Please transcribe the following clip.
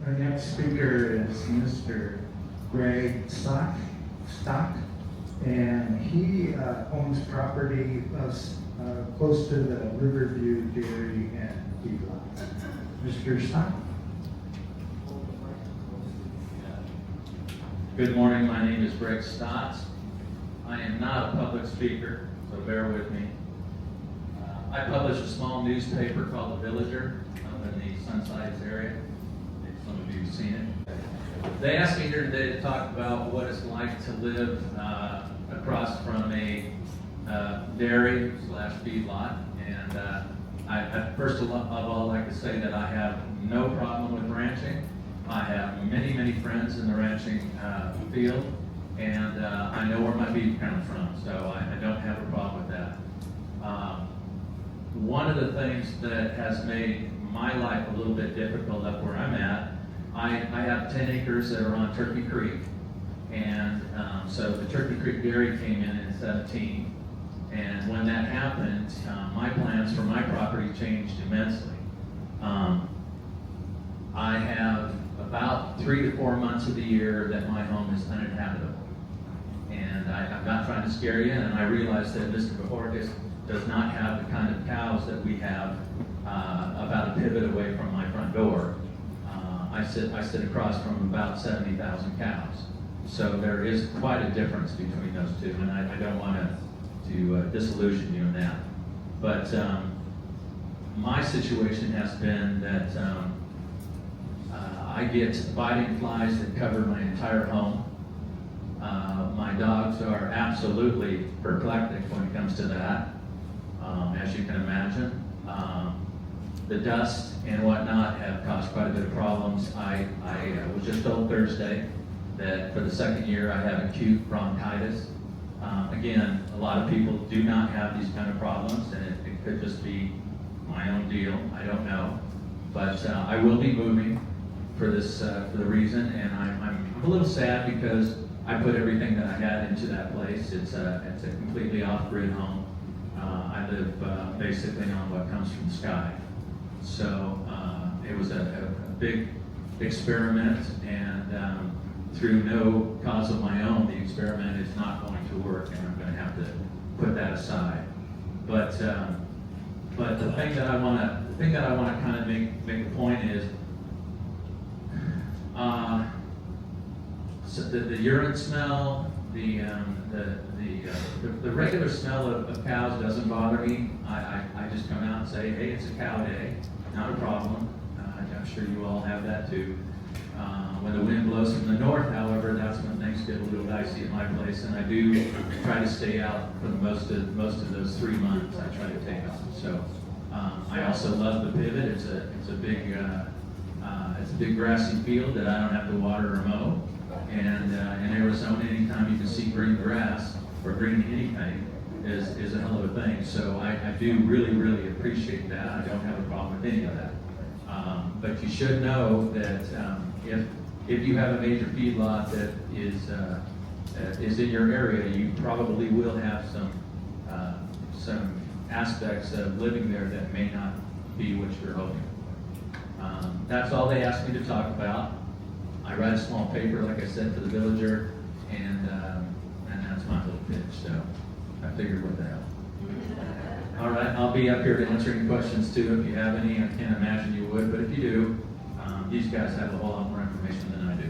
Our next speaker is Mr. Greg Stock, and he owns property close to the Riverview Dairy and Feedlot. Mr. Stock? Good morning, my name is Greg Stotts. I am not a public speaker, so bear with me. I publish a small newspaper called The Villager up in the Sunsides area. Maybe some of you have seen it. They asked me here today to talk about what it's like to live across from a dairy / feedlot. And I first of all like to say that I have no problem with ranching. I have many, many friends in the ranching field, and I know where my beef comes from, so I don't have a problem with that. One of the things that has made my life a little bit difficult up where I'm at, I have 10 acres that are on Turkey Creek, and so the Turkey Creek Dairy came in 17, and when that happened, my plans for my property changed immensely. I have about 3 to 4 months of the year that my home is uninhabitable. And I'm not trying to scare you, and I realize that Mr. Bajorquez does not have the kind of cows that we have about a pivot away from my front door. I sit across from about 70,000 cows. So there is quite a difference between those two, and I don't want to disillusion you in that. But my situation has been that I get biting flies that cover my entire home. My dogs are absolutely apoplectic when it comes to that, as you can imagine. The dust and whatnot have caused quite a bit of problems. I was just told Thursday that for the second year I have acute bronchitis. Again, a lot of people do not have these kind of problems, and it could just be my own deal. I don't know. But I will be moving for this for the reason, and I'm a little sad because I put everything that I had into that place. It's a completely off-grid home. I live basically on what comes from the sky. So it was a big experiment, and through no cause of my own, the experiment is not going to work, and I'm going to have to put that aside. But the thing that I want to kind of make a point is. So the urine smell, the regular smell of cows doesn't bother me. I just come out and say, hey, it's a cow day, not a problem. I'm sure you all have that too. When the wind blows from the north, however, that's when things get a little dicey at my place, and I do try to stay out for most of those 3 months. I try to take off. So I also love the pivot. It's a big grassy field that I don't have to water or mow. And in Arizona, anytime you can see green grass or green anything is a hell of a thing. So I do really, really appreciate that. I don't have a problem with any of that. But you should know that if you have a major feedlot that is in your area, you probably will have some aspects of living there that may not be what you're hoping. That's all they asked me to talk about. I write a small paper, like I said, for the Villager, and that's my little pitch. So I figured, what the hell. All right, I'll be up here to answer any questions too if you have any. I can't imagine you would, but if you do, these guys have a whole lot more information than I do.